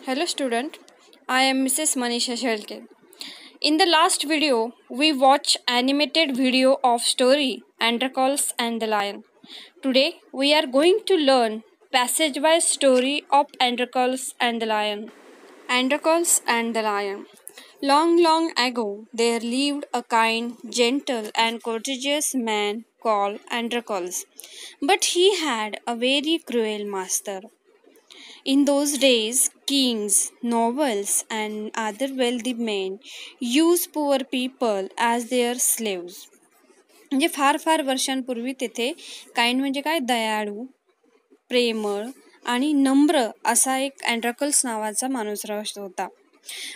Hello student, I am Mrs. Manisha Shelke. In the last video, we watched animated video of story Androcles and the Lion. Today, we are going to learn passage-wise story of Androcles and the Lion. Androcles and the Lion. Long, long ago, there lived a kind, gentle, and courteous man called Androcles. But he had a very cruel master. In those days, kings, nobles, and other wealthy men used poor people as their slaves. म्हणजे फार फार वर्षांपूर्वी तेथे kind म्हणजे काय दयाळू, प्रेमळ आणि नम्र असा एक अँड्रकल्स नावाचा माणूस राहत होता.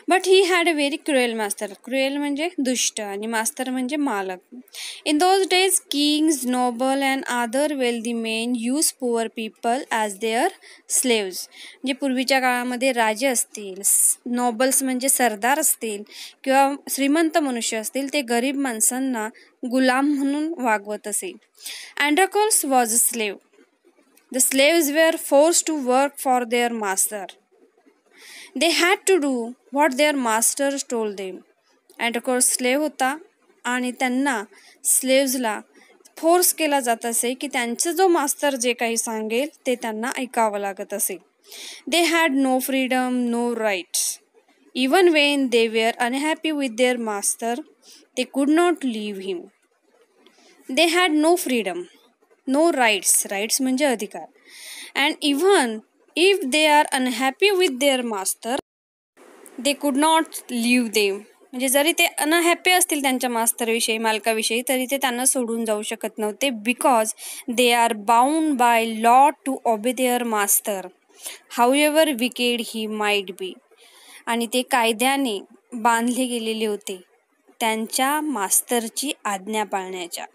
But he had a very cruel master. Cruel म्हणजे दुष्ट आणि मास्टर म्हणजे मालक. In those days kings, noble and other wealthy men use poor people as their slaves. म्हणजे पूर्वीच्या काळामध्ये राजे असतील, नोबल्स म्हणजे सरदार असतील किंवा श्रीमंत मनुष्य असतील, ते गरीब माणसांना गुलाम म्हणून वागवत असेल. Androcles was a slave. The slaves were forced to work for their master. They had to do what their masters told them. Androcles slave होता आणि त्यांना स्लेव्सला फोर्स केला जात असे की त्यांचा जो मास्टर जे काही सांगेल ते त्यांना ऐकावं लागत असे. They had no freedom, no rights. Even when they were unhappy with their master, they could not leave him. They had no freedom. No rights. Rights म्हणजे अधिकार. And even if they are unhappy with their master, they could not leave them. म्हणजे जरी ते unhappy असतील त्यांच्या मास्तरविषयी, मालकाविषयी, तरी ते त्यांना सोडून जाऊ शकत नव्हते. Because they are bound by law to obey their master, however wicked he might be. आणि ते कायद्याने बांधले गेलेले होते त्यांच्या मास्तरची आज्ञा पाळण्याच्या.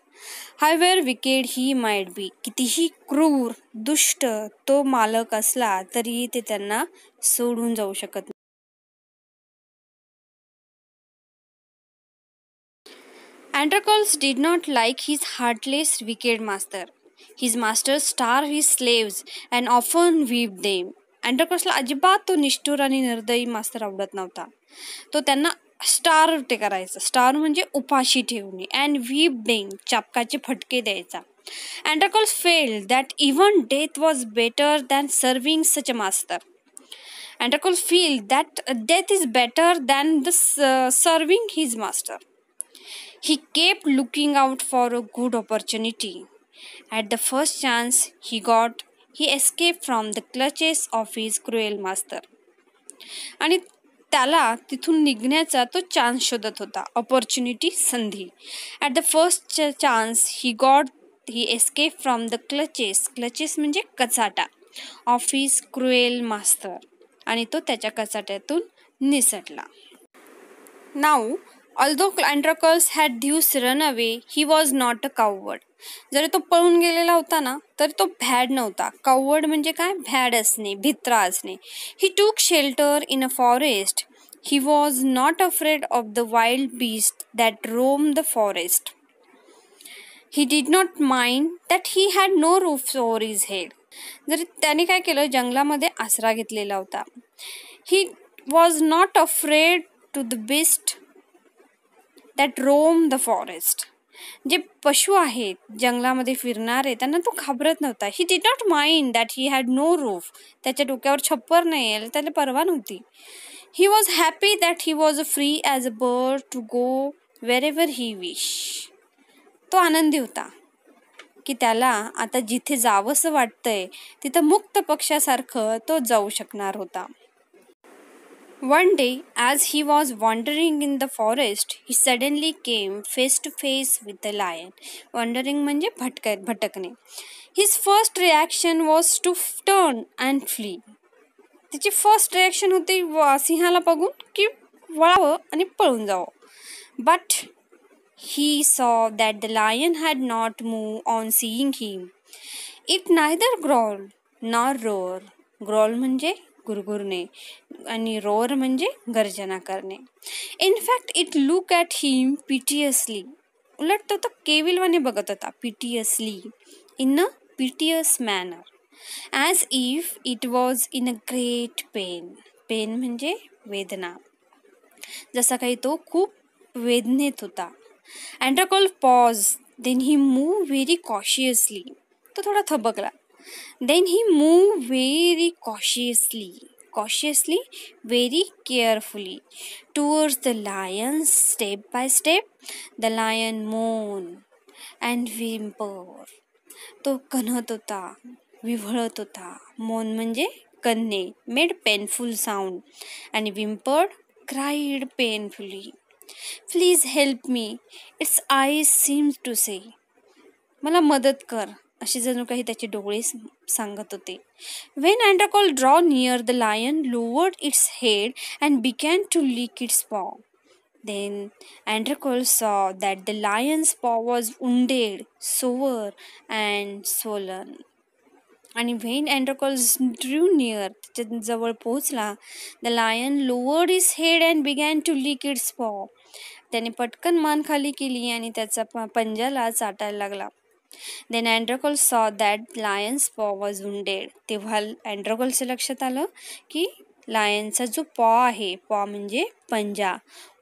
हायवेअर विकेड ही माइट बी, कितीही क्रूर, दुष्ट तो मालक असला तरीही ते त्यांना सोडून जाऊ शकत नाही. Androcles did not like his heartless, wicked master. His master starved his slaves and often whipped them. Androclesला अजिबात तो निष्ठुर आणि निर्दयी मास्तर आवडत नव्हता. तो त्यांना स्टार्व ते करायचं. स्टार्व म्हणजे उपाशी ठेवणे. अँड व्हीप देम, चापकाचे फटके द्यायचा. Androcles felt that even death was better than serving such a master. Androcles felt that death is better than serving his master. He kept looking out for a good opportunity. At the first chance he got, he escaped from the clutches of his cruel master. आणि त्याला तिथून निघण्याचा तो chance शोधत होता. Opportunity, संधी. At the first chance he got, he escape from the clutches. Clutches म्हणजे कचाटा. Of his cruel master. आणि तो त्याच्या कचाट्यातून निसटला. Now although Androcles had thus run away, he was not a coward. जरी तो पळून गेलेला होता ना, तर तो भॅड नव्हता. कावर्ड म्हणजे काय? भॅड असणे, भित्रा असणे. He took shelter in a forest. He was not afraid of the wild beast that roam the forest. He did not mind that he had no roof over his head. जरी त्याने काय केलं, जंगलामध्ये आसरा घेतलेला होता. He was not afraid to the beast that roam the forest. जे पशु आहेत जंगलामध्ये फिरणारे, त्यांना तो घाबरत नव्हता. He did not mind that he had no roof. त्याच्या डोक्यावर छप्पर नाही आहे, त्याला परवा नव्हती. He was happy that he was free as a bird to go wherever he wish. तो आनंदी होता की त्याला आता जिथे जावंसं वाटतंय तिथं मुक्त पक्षासारखं तो जाऊ शकणार होता. One day, as he was wandering in the forest, he suddenly came face to face with a lion. Wandering म्हणजे भटकणे. His first reaction was to turn and flee. त्याची फर्स्ट रिॲक्शन होती सिंहाला बघून की वळावं आणि पळून जावं. But he saw that the lion had not moved on seeing him. It neither growled nor roared. Growl म्हणजे गुरगुरणे आणि रोअर म्हणजे गर्जना करणे. In fact it look at him piteously. उलट तो केविलवाने बघत होता. Piteously, in a piteous manner, as if it was in a great pain. Pain म्हणजे वेदना. जसा काही तो खूप वेदनेत होता. Androcles pause, then he move very cautiously. तो थोडा थबकला. Then he move very cautiously, very carefully towards the lion. Step by step, the lion moaned and whimpered. तो कणत होता, विव्हळत होता. मोन म्हणजे कणणे, मेड पेनफुल साऊंड, आणि whimpered, cried painfully. Please help me, its eyes seemed to say. मला मदत कर, असे जणू काही त्याचे डोळे सांगत होते. When Androcol drew near, the lion lowered its head and began to lick its paw. Then Androcol saw that the lion's paw was wounded, sore and swollen. आणि when Androcol drew near, त्याच्या जवळ पोहोचला, the lion lowered his head and began to lick its paw. त्याने पटकन मान खाली केली आणि त्याचा पंजाला चाटायला लागला. Then Androcol saw that lion's paw was wounded. तेव्हा अँड्रोकॉलच्या लक्षात आलं की लायनचा जो पॉ आहे, पॉ म्हणजे पंजा,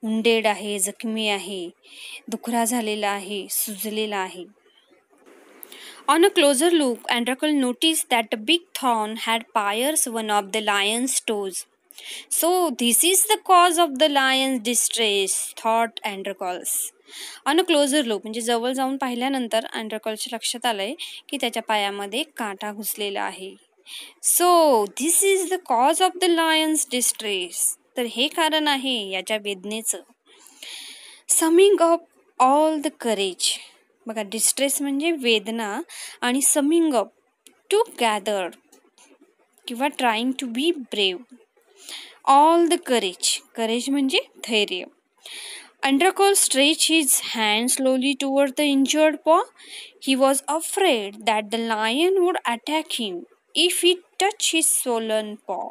wounded आहे, जखमी आहे, दुखरा झालेला आहे, सुजलेला आहे. On a closer look, Androcol noticed that a big thorn had pierced one of the lion's toes. So this is the cause of the lion's distress, thought Androcol. On a closure look म्हणजे जवळ जाऊन पाहिल्यानंतर अँड्रोकॉलच्या लक्षात आलंय की त्याच्या पायामध्ये काटा घुसलेला आहे. So this is the cause of the lion's distress. तर हे कारण आहे याच्या वेदनेचं. Summing up all the courage. बघा, डिस्ट्रेस म्हणजे वेदना आणि समिंग अप टू गॅदर किंवा trying to be brave. All the courage, courage म्हणजे धैर्य. Androcol stretched his hand slowly toward the injured paw. He was afraid that the lion would attack him if he touched his swollen paw.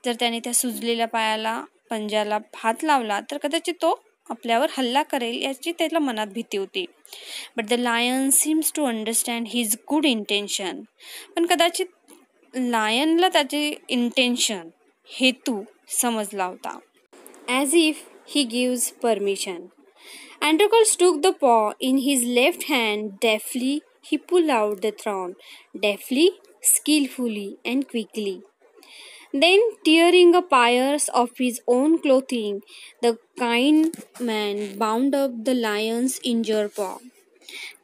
जर त्याने त्या सुजलेल्या पायाला, पंजाला हात लावला तर कदाचित तो आपल्यावर हल्ला करेल याची त्याला मनात भीती होती. But the lion seems to understand his good intention. पण कदाचित लायनला त्याचे इंटेन्शन, हेतू समजला होता. As if he gives permission. Androcol took the paw in his left hand. Deftly he pulled out the thorn, deftly, skillfully, and quickly. Then, tearing a pierce of his own clothing, the kind man bound up the lion's injured paw.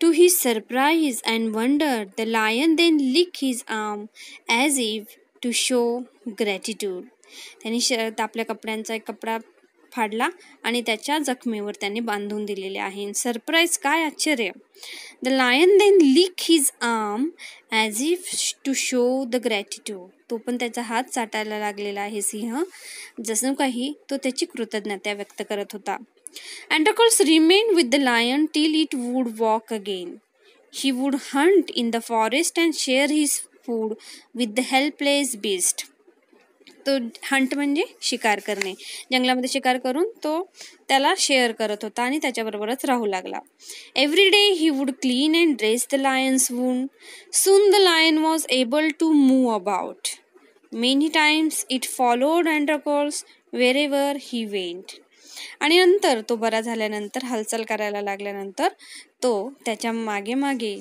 To his surprise and wonder, the lion then licked his arm as if to show gratitude. त्याने आपल्या कपड्यांचा एक कपडा फाडला आणि त्याच्या जखमेवर त्याने बांधून दिलेले आहे. सरप्राईज, काय आश्चर्य. The lion then lick his arm as if to show the gratitude. तो पण त्याचा हात चाटायला लागलेला आहे सिंह, जसं काही तो त्याची कृतज्ञता व्यक्त करत होता. Androcol remained with the lion till it would walk again. He would hunt in the forest and share his food with the helpless beast. तो हंट म्हणजे शिकार करणे, जंगलामध्ये शिकार करून तो त्याला शेअर करत होता आणि त्याच्याबरोबरच राहू लागला. Every day he would clean and dress the lion's wound. Soon the lion was able to move about. Many times it followed Androcles wherever he went. आणि नंतर तो बरा झाल्यानंतर, हालचाल करायला लागल्यानंतर तो त्याच्या मागे मागे,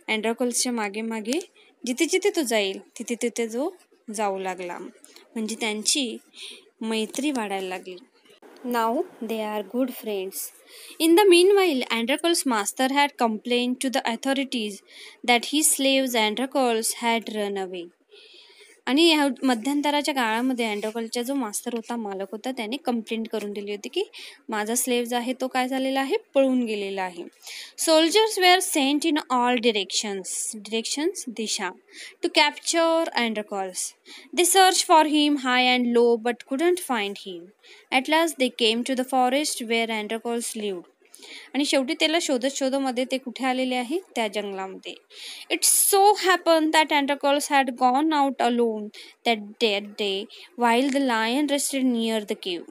अँड्रोकॉल्सच्या मागे मागे जिथे जिथे तो जाईल तिथे तिथे जो जाऊ लागला. म्हणजे त्यांची मैत्री वाढायला लागली. Now they are good friends. In the meanwhile, Androcol's master had complained to the authorities that his slaves Androcols had run away. आणि ह्या मध्यंतराच्या काळामध्ये अँड्रोकॉलचा जो मास्तर होता, मालक होता, त्याने कंप्लेंट करून दिली होती की माझा स्लेव्ज आहे तो काय झालेला आहे, पळून गेलेला आहे. Soldiers were sent in all directions दिशा to capture Androcles. They search for him high and low but couldn't find him. At last they came to the forest where Androcles lived. आणि शेवटी त्याला शोधमध्ये ते कुठे आलेले आहे, त्या जंगलामध्ये. It so happen that Androcles had gone out alone that day while the lion rested near the cave.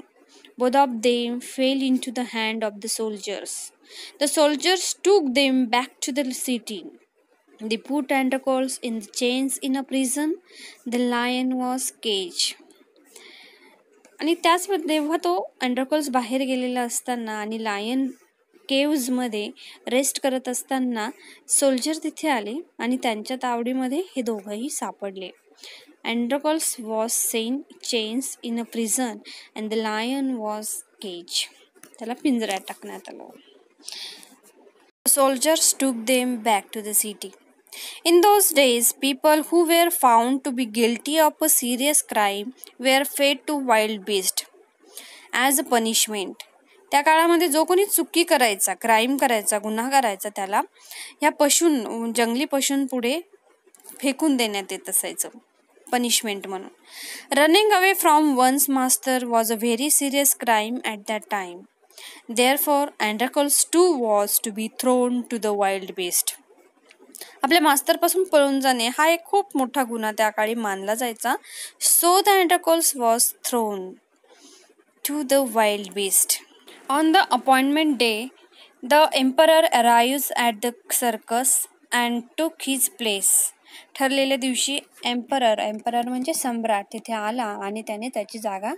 Both of them fell into the hand of the soldiers. The soldiers took them back to the city. They put Androcols in the chains in a prison. The lion was caged. आणि त्याच तेव्हा तो Androcles बाहेर गेलेला असताना आणि lion केव्जमध्ये rest करत असताना सोल्जर तिथे आले आणि त्यांच्या तावडीमध्ये हे दोघंही सापडले. Androcles was chains in a prison and the lion was cage. त्याला पिंजऱ्यात टाकण्यात आलं. Soldiers took them back to the city. In those days, people who were found to be guilty of a serious crime were fed to wild beasts as a punishment. त्या काळामध्ये जो कोणी चुकी करायचा, क्राईम करायचा, गुन्हा करायचा, त्याला ह्या जंगली पशूंपुढे फेकून देण्यात येत असायचं पनिशमेंट म्हणून. Running away from one's master was a very serious crime at that time. Therefore, Androcles too was to be thrown to the wild beast. आपल्या मास्तरपासून पळून जाणे हा एक खूप मोठा गुन्हा त्या काळी मानला जायचा. So the Androcles was thrown to the wild beast. On the appointment day, the emperor arrives at the circus and took his place. ठरलेल्या दिवशी एम्परर म्हणजे सम्राट तिथे आला आणि त्याने त्याची जागा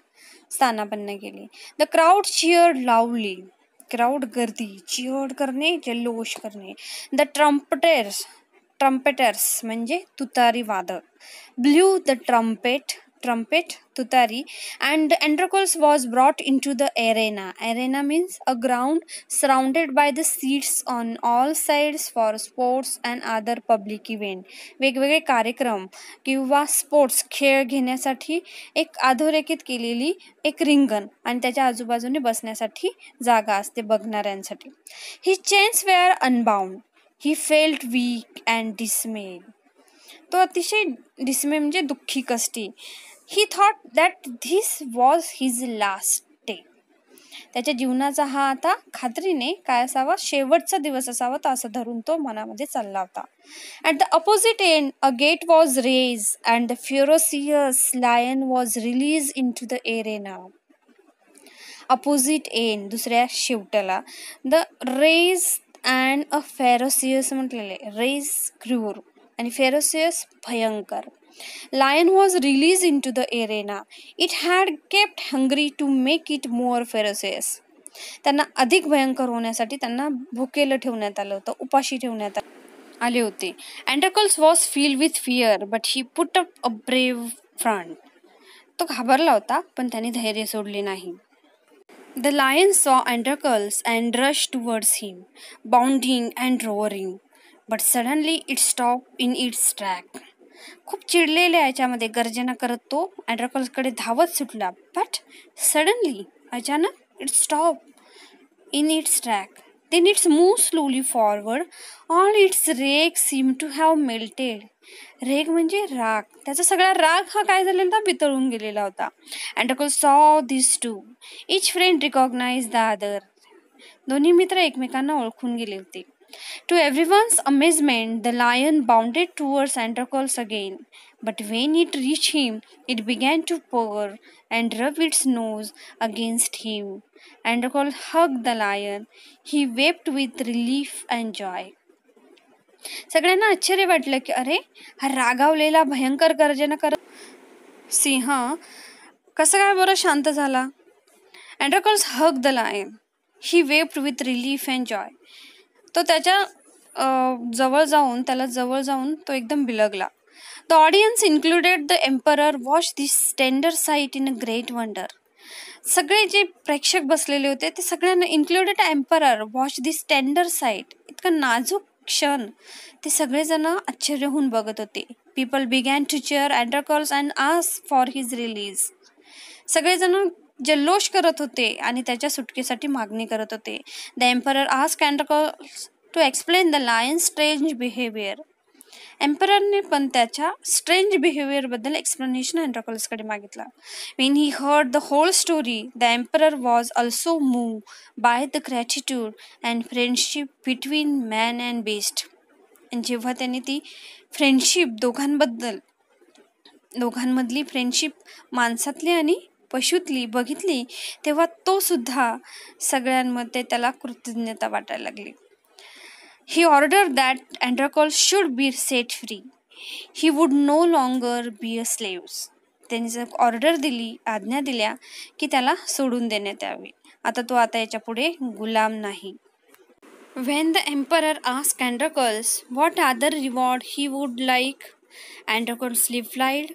स्थानापन्न केली. The crowd cheered loudly. Crowd गर्दी, चिअर्ड करणे, जल्लोष करणे. द ट्रम्पेटर्स म्हणजे तुतारी वादक. ब्ल्यू द ट्रम्पेट तुतारी. And Androcles was brought into the arena. Arena means a ground surrounded by the seats on all sides for sports and other public event. वेगवेगळे कार्यक्रम किंवा स्पोर्ट्स खेळ घेण्यासाठी एक अधोरेखित केलेली एक रिंगण आणि त्याच्या आजूबाजूने बसण्यासाठी जागा असते बघणाऱ्यांसाठी. His chains were unbound. He felt weak and dismayed. तो अतिशय डिस्मे म्हणजे दुःखी कष्टी. He thought that this was his last day. त्याच्या जीवनाचा हा आता खात्रीने काय असावा, शेवटचा दिवस असावा, असं धरून तो मनामध्ये चालला होता. At the opposite end, a gate was raised and the ferocious lion was released into the arena. Opposite end, दुसऱ्या शेवटाला the raised and a ferocious म्हटलेले. raised क्रूर आणि ferocious भयंकर. Lion was released into the arena. It had kept hungry to make it more ferocious. त्यांना अधिक भयंकर होण्यासाठी त्यांना भुकेलं ठेवण्यात आलं होतं, उपाशी ठेवण्यात आले होते. Androcles was filled with fear, but he put up a brave front. तो घाबरला होता, पण त्याने धैर्य सोडले नाही. The lion saw Androcles and rushed towards him, bounding and roaring. But suddenly it stopped in its track. खूप चिडलेल्या याच्यामध्ये गर्जना करत तो अँड्रोकल्सकडे धावत सुटला. बट सडनली अचानक it stop in its track. Then its move slowly forward. All its rage seem to have melted. Rage म्हणजे राग. त्याचा सगळा राग हा काय झालेला, वितळून गेलेला होता. Androcles saw this two. Each friend recognise the other. दोन्ही मित्र एकमेकांना ओळखून गेले होते. To everyone's amazement, the lion bounded towards Androcles again. But when it reached him, it began to purr and rub its nose against him. Androcles hugged the lion. He wept with relief and joy. सगळ्यांना आश्चर्य वाटलं की अरे, हा रागावलेला भयंकर गर्जना करत सिंह कसं काय बरं शांत झाला. Androcles hugged the lion. He wept with relief and joy. तो त्याच्या त्याला जवळ जाऊन तो एकदम बिलगला. The audience included the emperor watch this tender sight in a great wonder. सगळे जे प्रेक्षक बसलेले होते ते सगळ्यांना included emperor watch this tender sight. इतका नाजूक क्षण ते सगळेजण आश्चर्य होऊन बघत होते. People began to cheer Androcles and ask for his release. सगळेजण जल्लोष करत होते आणि त्याच्या सुटकेसाठी मागणी करत होते. The emperor asked Androcles to explain the lion's strange behaviour. एम्पररने पण त्याच्या स्ट्रेंज बिहेवियर बद्दल एक्सप्लेनेशन Androclesकडे मागितला. When he heard the whole story, the emperor was also moved by the gratitude and friendship between man and beast. आणि जेव्हा त्याने ती फ्रेंडशिप दोघांमधली फ्रेंडशिप माणसातली आणि पशुतली बघितली, तेव्हा तो सुद्धा सगळ्यांमध्ये त्याला कृतज्ञता वाटायला लागली. He ordered that Androcles should be set free. He would no longer be a slave. त्यांनी ऑर्डर दिली, आज्ञा दिल्या की त्याला सोडून देण्यात यावे. आता याच्या पुढे गुलाम नाही. When the emperor asked Androcles what other reward he would like, Androcles replied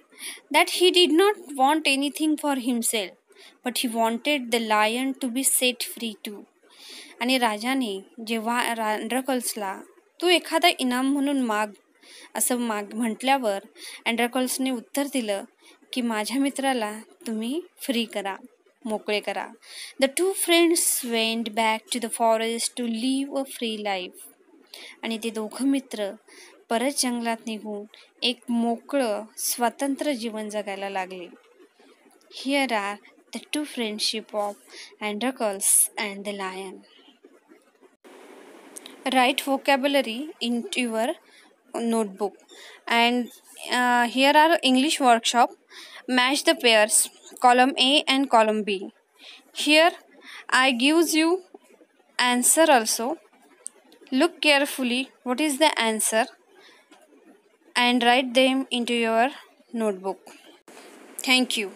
that he did not want anything for himself, but he wanted the lion to be set free too. आणि राजाने जेव्हा अँड्रकल्सला तू एखादा इनाम म्हणून माग असं म्हटल्यावर अँड्रकल्सने उत्तर दिलं की माझ्या मित्राला तुम्ही फ्री करा, मोकळे करा. The two friends went back to the forest to live a free life. आणि ते दोघं मित्र परत जंगलात निघून एक मोकळं स्वतंत्र जीवन जगायला लागले. Here are the two friendship of Androcles and the lion. Write vocabulary into your notebook, and here are English workshop. Match the pairs, column A and column B. Here I gives you answer also. Look carefully what is the answer and write them into your notebook. Thank you.